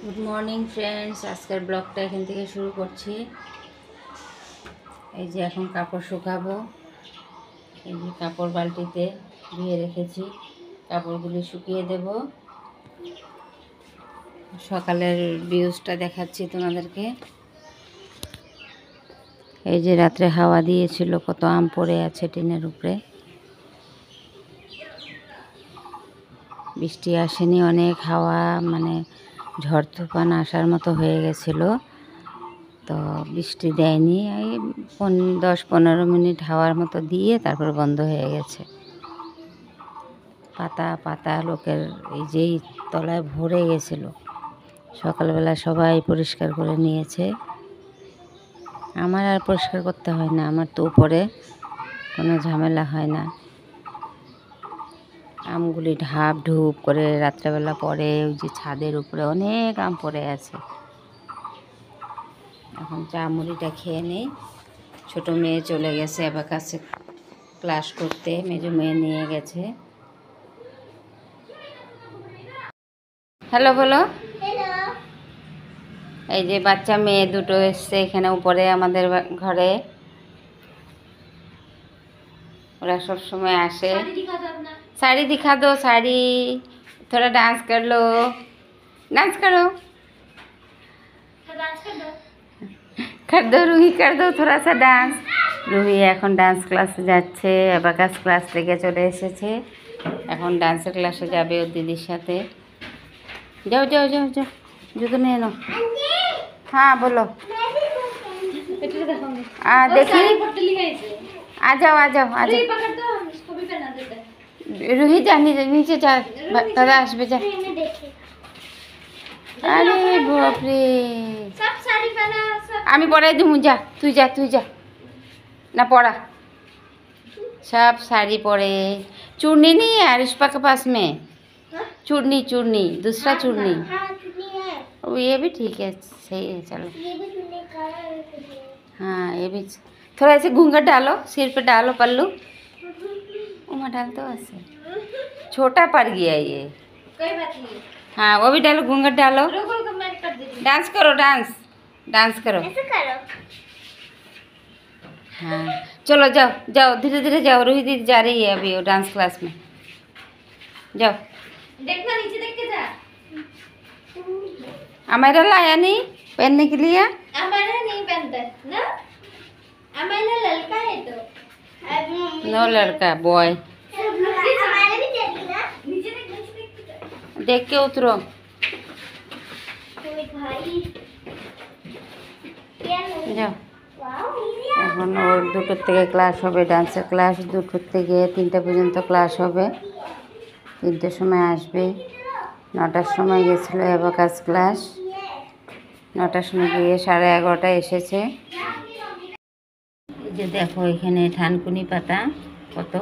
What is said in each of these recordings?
Good morning friends, আজকের ব্লগটা এখান থেকে শুরু করছি। এই যে এখন কাপড় শুকাবো। এই যে কাপড় বালতিতে ধুয়ে রেখেছি, কাপড়গুলি শুকিয়ে দেব। সকালের ভিউজটা দেখাচ্ছি তোমাদেরকে। এই যে রাত্রে হাওয়া দিয়েছিল, কত আম পড়ে আছে টিনের উপরে। বৃষ্টি আসেনি, অনেক হাওয়া, মানে ঝড় তুফান আসার মতো হয়ে গেছিল। তো বৃষ্টি দেয়নি, এই 10-15 মিনিট হাওয়ার মতো দিয়ে তারপর বন্ধ হয়ে গেছে। পাতা পাতা লোকের এই যেই তলায় ভরে গেছিল, সকালবেলা সবাই পরিষ্কার করে নিয়েছে। আমার আর পরিষ্কার করতে হয় না, আমার তো উপরে কোনো ঝামেলা হয় না। আমগুলি ঢাপ ঢুপ করে রাত্রেবেলা পড়ে, ওই যে ছাদের উপরে অনেক আম পড়ে আছে। এখন চা মুড়িটা খেয়ে নেই। ছোটো মেয়ে চলে গেছে অ্যাবাকাসে ক্লাস করতে, মেজো মেয়ে নিয়ে গেছে। হ্যালো বলো। এই যে বাচ্চা মেয়ে দুটো এসছে এখানে উপরে আমাদের ঘরে। ওরা সব সময় আসে। শাড়ি दिखा दो, শাড়ি। थोड़ा डांस कर लो, डांस करो, कर दो रूही, कर दो थोड़ा सा डांस। রুহি এখন ডান্স ক্লাসে যাচ্ছে, অ্যাবাকাস ক্লাস থেকে চলে এসেছে। এখন ডান্সের ক্লাসে যাবে ওর দিদির সাথে। যাও যাও যাও যাও, জুতো নিয়ে নাও। हाँ बोलो। देखी, आ जाओ आ जाओ आ जाओ। रूही जा नीचे जा, दादा আসবে যা। আরে বাপরে, আমি পরাই দিব, যা তুই যা, তুই যা ना पड़ा। सब साड़ी पड़े। चूड़नी नहीं है रिश्पा के पास में? चूड़नी चूड़नी, दूसरा चूड़नी। वो ये भी ठीक है, सही है, चलो। हाँ ये भी। थोड़ा ऐसे घूंघट डालो, सिर पे डालो पल्लू। उमा डाल दो ऐसे, छोटा पड़ गया ये। कोई बात नहीं। हाँ वो भी डालो, घूंघट डालो। डांस करो, डांस डांस करो, ऐसे करो। हाँ चलो जाओ जाओ, धीरे धीरे जाओ। रूही दीदी जा रही है अभी वो डांस क्लास में, जाओ। देखना नीचे देख के जा। अमेरा लाया नहीं पहनने के लिए? अमेरा नहीं पहनता ना, अमेरा लड़का है तो। नो लड़का, बॉय। देख के उतरो। जाओ। এখন ওর 2টোর থেকে ক্লাস হবে, ডান্সের ক্লাস। 2টোর থেকে 3টা পর্যন্ত ক্লাস হবে। 3টের সময় আসবে। 9টার সময় গেছিলো অ্যাবাকাস ক্লাস। 9টার সময় গিয়ে 11:30টায় এসেছে। এই যে দেখো এখানে থানকুনি পাতা কত,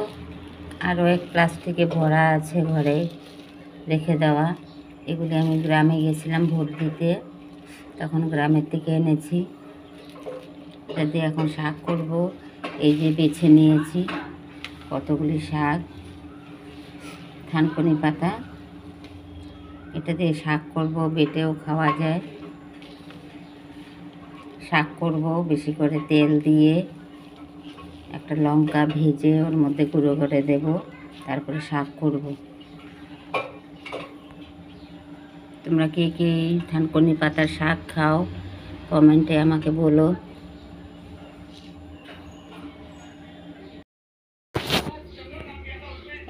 আরও এক প্লাস্টিকে ভরা আছে ঘরে রেখে দেওয়া। এগুলি আমি গ্রামে গেছিলাম ভোট দিতে, তখন গ্রামের থেকে এনেছি। এটা দিয়ে এখন শাক করব। এই যে বেছে নিয়েছি কতগুলি শাক, থানকুনি পাতা। এটা দিয়ে শাক করব, বেটেও খাওয়া যায়। শাক করব বেশি করে তেল দিয়ে, একটা লঙ্কা ভেজে ওর মধ্যে গুঁড়ো করে দেব, তারপরে শাক করব। তোমরা কে কে থানকুনি পাতার শাক খাও কমেন্টে আমাকে বলো।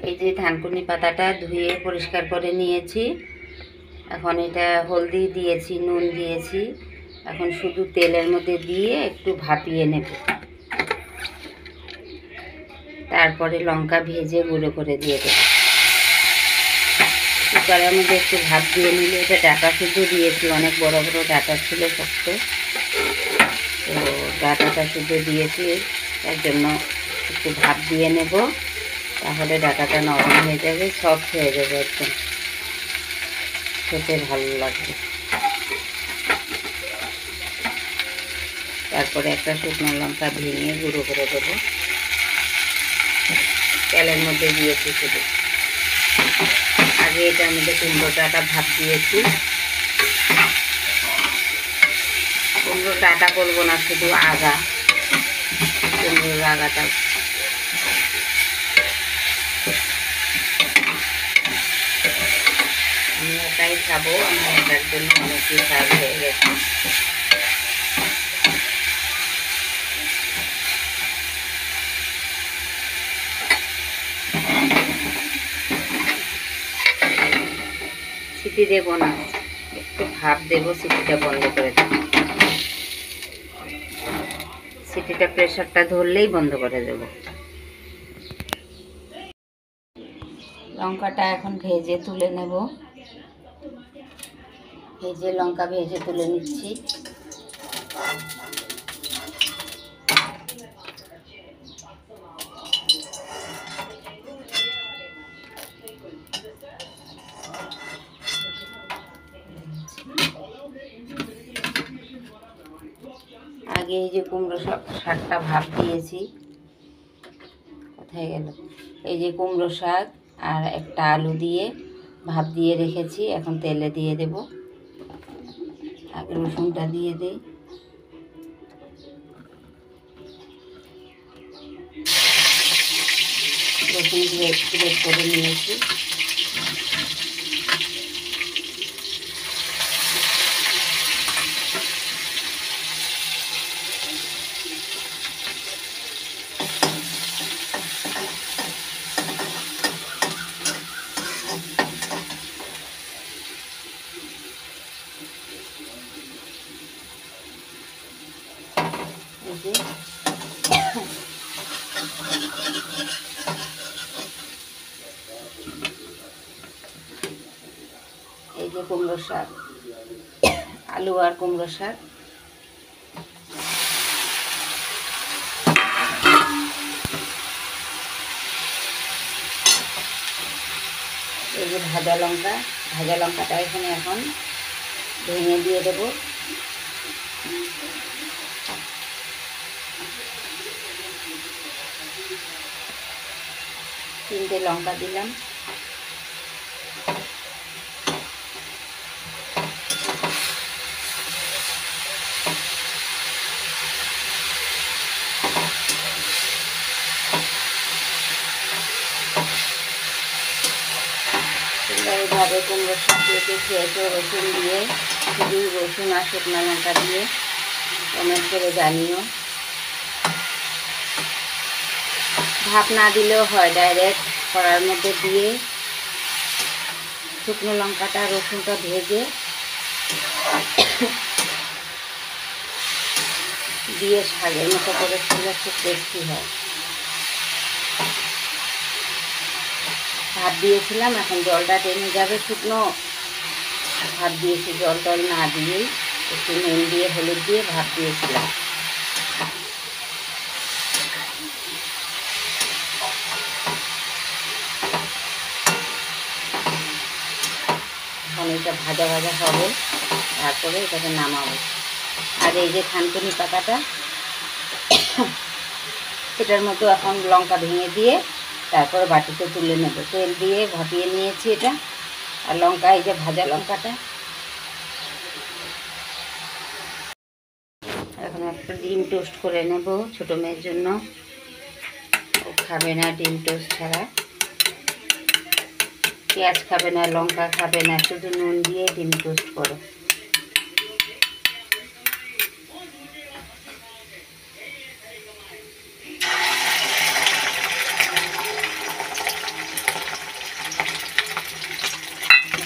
এই যে থানকুনি পাতাটা ধুয়ে পরিষ্কার করে নিয়েছি। এখন এটা হলদি দিয়েছি, নুন দিয়েছি। এখন শুধু তেলের মধ্যে দিয়ে একটু ভাপিয়ে নেব, তারপরে লঙ্কা ভেজে গুঁড়ো করে দিয়ে দেব। কুকারের মধ্যে একটু ভাপ দিয়ে নিলে, এটা ডাটা শুদ্ধ দিয়েছি, অনেক বড় বড় ডাটা ছিল শক্ত, তো ডাটাটা শুদ্ধ দিয়েছি, তার জন্য একটু ভাপ দিয়ে নেব। তাহলে ডাটাটা নরম হয়ে যাবে, সফট হয়ে যাবে, একদম খেতে ভালো লাগবে। তারপরে একটা শুকনো লঙ্কা ভেঙে গুঁড়ো করে দেবো। তেলের মধ্যে দিয়েছি শুধু, আগে এটার মধ্যে কুমড়োটা ভাপ দিয়েছি। কুমড়ো ডাঁটা করবো না, শুধু আগা, কুমড়োর আগাটা। আমি একাই খাবো, আমার একার জন্য অনেকই শাক হয়ে গেছে। সিটি দেবো না, একটু ভাপ দেবো, সিটিটা বন্ধ করে দেবো। সিটিটা প্রেশারটা ধরলেই বন্ধ করে দেব। লঙ্কাটা এখন ভেজে তুলে নেব। লঙ্কা ভেজে তুলে নিচ্ছি। আগে এই যে কুমড়ো শাকটা ভাপ দিয়েছি, কোথায় গেল, এই যে কুমড়ো শাক আর একটা আলু দিয়ে ভাপ দিয়ে রেখেছি, এখন তেলে দিয়ে দেব। আগে রসুনটা দিয়ে দিই। রসুন গ্রেট করে নিয়েছি। এই যে কুমড়ো শাক, আলু আর কুমড়ো শাক। এই যে ভাজা লঙ্কাটা এখানে এখন ভেঙে দিয়ে দেব। তিনটে লঙ্কা দিলাম। এইভাবে কুমড়োর শাক দিয়ে খেয়েছো রসুন দিয়ে, শুধু রসুন আর শুকনো লঙ্কা দিয়ে, কমেন্ট করে জানিও। ভাপ না দিলেও হয়, ডাইরেক্ট কড়ার মধ্যে দিয়ে শুকনো লঙ্কাটা রসুনটা ভেজে দিয়ে শাকের মতো করে খেলে খুব টেস্টি হয়। ভাত দিয়েছিলাম, এখন জলটা টেনে যাবে, শুকনো ভাত দিয়েছি, জল টল না দিয়েই একটু নুন দিয়ে হলুদ দিয়ে ভাত দিয়েছিলাম। এখন এটা ভাজা ভাজা হবে, তারপরে এটাকে নামাবো। আর এই যে থানকুনি পাতাটা, এটার মতো এখন লঙ্কা ভেঙে দিয়ে তারপরে বাটিতে তুলে নেব। তেল দিয়ে ভাপিয়ে নিয়েছি এটা, আর লঙ্কা, এই যে ভাজা লঙ্কাটা। এখন একটা ডিম টোস্ট করে নেব ছোটো মেয়ের জন্য, ও খাবে না ডিম টোস্ট ছাড়া, পেঁয়াজ খাবে না, লঙ্কা খাবে না, শুধু নুন দিয়ে ডিম টোস্ট করো।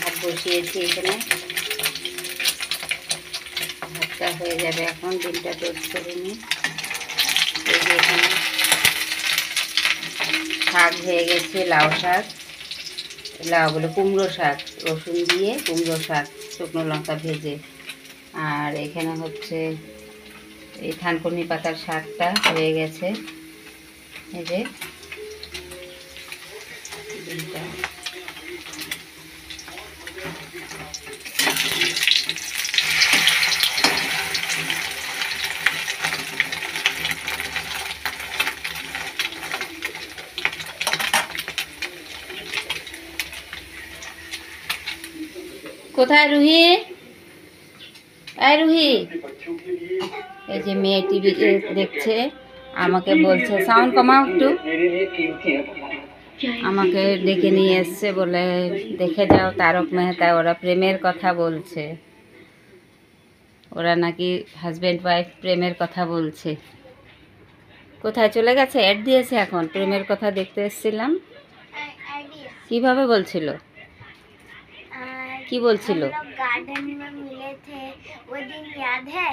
ভাত বসিয়েছি এখানে, ভাতটা হয়ে যাবে, এখন ডিমটা টোস্ট করে নিই। এই যে এখানে শাক হয়ে গেছে, লাউ শাক, লাউগুলো কুমড়ো শাক, রসুন দিয়ে কুমড়ো শাক শুকনো লঙ্কা ভেজে। আর এখানে হচ্ছে এই থানকুনি পাতার শাকটা হয়ে গেছে। এই যে ডিমটা, কোথায় রুহি? এই রুহি, এই যে মেয়ে টিভি দেখছে, আমাকে বলছে সাউন্ড কমাও একটু, আমাকে ডেকে নিয়ে এসছে, বলে দেখে যাও তারক মেহতা, ওরা প্রেমের কথা বলছে, ওরা নাকি হাজব্যান্ড ওয়াইফ প্রেমের কথা বলছে। কোথায় চলে গেছে? অ্যাড দিয়েছে এখন, প্রেমের কথা দেখতে এসেছিলাম। কিভাবে বলছিল, কি বলছিল? गार्डन में मिले थे वो दिन याद है?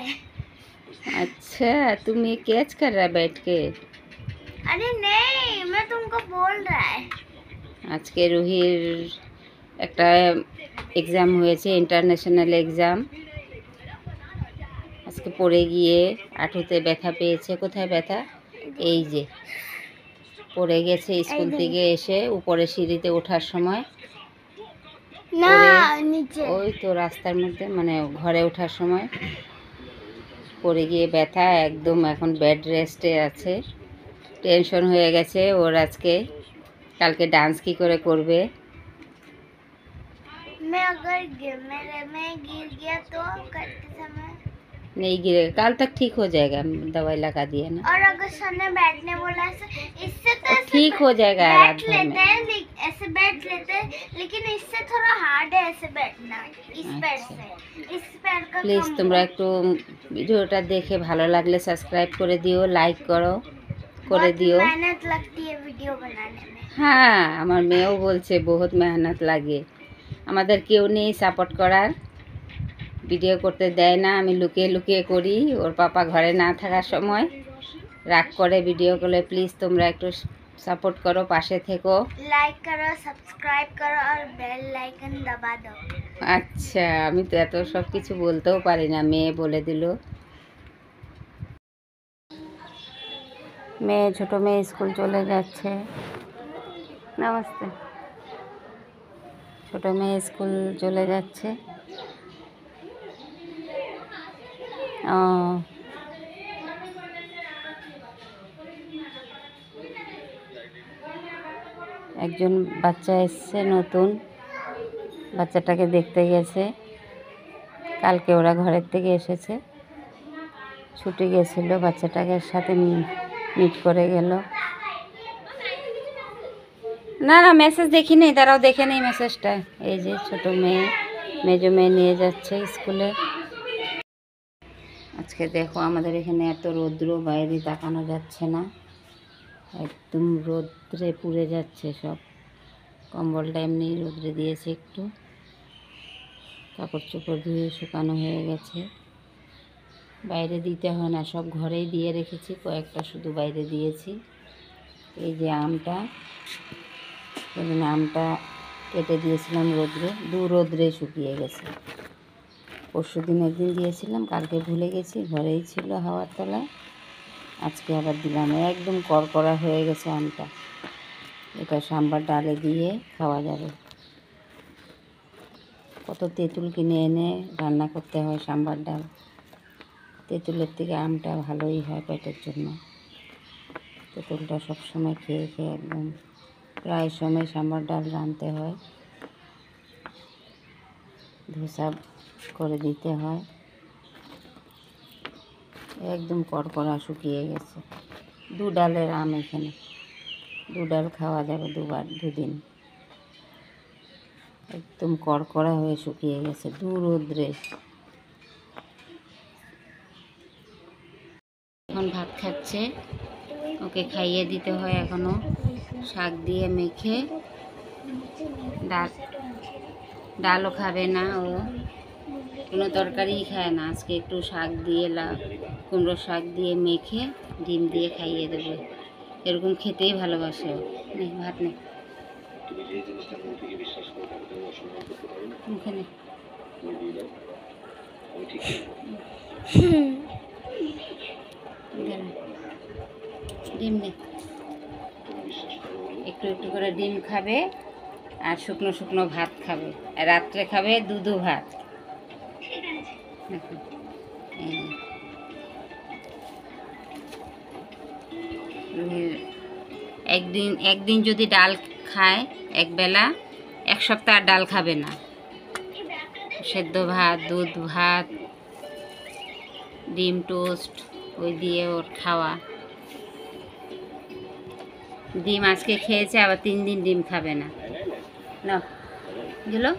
अच्छा, तुम ये कैच कर रहा है बैठ के? अरे नहीं, मैं तुमको बोल रहा है। আজকে রুহির একটা এক্সাম হয়েছে, ইন্টারন্যাশনাল এক্সাম। আজকে পড়ে গিয়ে হাঁটুতে ব্যথা পেয়েছে। কোথায় ব্যথা? এই যে পড়ে গেছে স্কুল থেকে এসে, উপরে সিঁড়িতে ওঠার সময় না নিচে, ওই তো রাস্তার মধ্যে, মানে ঘরে ওঠার সময় পড়ে গিয়ে ব্যথা, একদম এখন বেড রেস্টে আছে। টেনশন হয়ে গেছে ওর, আজকে কালকে ডান্স কি করে করবে। मैं अगर मैं गिर गया तो करते समय, नहीं गिरेगा, कल तक ठीक हो जाएगा, दवाई लगा दिया ना। और अगर सर ने बैठने बोला इससे तो ऐसे ठीक हो जाएगा रात बैठ भर में। लेते हैं, ऐसे बैठ लेते हैं, लेकिन इससे थोड़ा हार्ड है ऐसे बैठना, इस पैर से, इस पैर का প্লিজ कम তোমরা है। একটু ভিডিওটা দেখে ভালো লাগলে সাবস্ক্রাইব করে দিও, লাইক করো, করে बहुत দিও। मेहनत लगती है वीडियो बनाने में। হ্যাঁ, আমার মেয়েও বলছে বহুত মেহনত লাগে, আমাদের কেউ নেই সাপোর্ট করার, ভিডিও করতে দেয় না, আমি লুকিয়ে লুকিয়ে করি, ওর পাপা ঘরে না থাকার সময় রাগ করে ভিডিও করলে। প্লিজ তোমরা একটু সাপোর্ট করো, পাশে থেকো। लाइक करो, सब्सक्राइब करो और बेल आइकन दबा दो। আচ্ছা, আমি তো এত সব কিছু বলতেও পারি না, মেয়ে বলে দিল। মেয়ে, ছোট মেয়ে স্কুল চলে যাচ্ছে। নমস্তে। ছোট মেয়ে স্কুল চলে যাচ্ছে। ও, একজন বাচ্চা এসছে নতুন, বাচ্চাটাকে দেখতে গেছে। কালকে ওরা ঘরের থেকে এসেছে, ছুটি গেছিল, বাচ্চাটাকে সাথে মিট করে গেল। না না, মেসেজ দেখিনি, তারাও দেখে নেই মেসেজটা। এই যে ছোট মেয়ে, মেজো মেয়ে নিয়ে যাচ্ছে স্কুলে। আজকে দেখো আমাদের এখানে এত রৌদ্র, বাইরে তাকানো যাচ্ছে না, একদম রৌদ্রে পুড়ে যাচ্ছে সব। কম্বলটা এমনি রৌদ্রে দিয়েছে একটু, কাপড় চোপড় ধুয়ে শুকানো হয়ে গেছে। বাইরে দিতে হয় না, সব ঘরেই দিয়ে রেখেছি, কয়েকটা শুধু বাইরে দিয়েছি। এই যে আমটা, সেদিন আমটা কেটে দিয়েছিলাম রৌদ্রে, রৌদ্রে শুকিয়ে গেছে। পরশু দিন একদিন দিয়েছিলাম, কালকে ভুলে গেছি, ঘরেই ছিল হাওয়ার তলায়, আজকে আবার দিলাম। একদম কড়কড়া হয়ে গেছে আমটা, এটা সাম্বার ডালে দিয়ে খাওয়া যাবে। কত তেঁতুল কিনে এনে রান্না করতে হয় সাম্বার ডাল, তেঁতুলের থেকে আমটা ভালোই হয় পেটের জন্য। তেঁতুলটা সবসময় খেয়ে খেয়ে একদম প্রায় সময় সাম্বার ডাল রাঁধতে হয়, ধোসা করে দিতে হয়। একদম কড়কড়া শুকিয়ে গেছে। 2 ডালের আম, এখানে 2 ডাল খাওয়া যাবে দুদিন। একদম কড়কড়া হয়ে শুকিয়ে গেছে রৌদ্রে। এখন ভাত খাচ্ছে, ওকে খাইয়ে দিতে হয় এখনো, শাক দিয়ে মেখে। ডালও খাবে না ও, কোনো তরকারিই খায় না। আজকে একটু শাক দিয়ে, কুমড়ো শাক দিয়ে মেখে ডিম দিয়ে খাইয়ে দেবে, এরকম খেতেই ভালোবাসে ও। নে ভাত নে, মুখে নে। ডিম নে, একটু একটু করে ডিম খাবে, আর শুকনো শুকনো ভাত খাবে, আর রাত্রে খাবে দুধু ভাত। একদিন যদি ডাল খায় একবেলা, 1 সপ্তাহ আর ডাল খাবে না। সেদ্ধ ভাত, দুধ ভাত, ডিম টোস্ট ওই দিয়ে ওর খাওয়া। ডিম আজকে খেয়েছে, আবার 3 দিন ডিম খাবে না। না গেলো।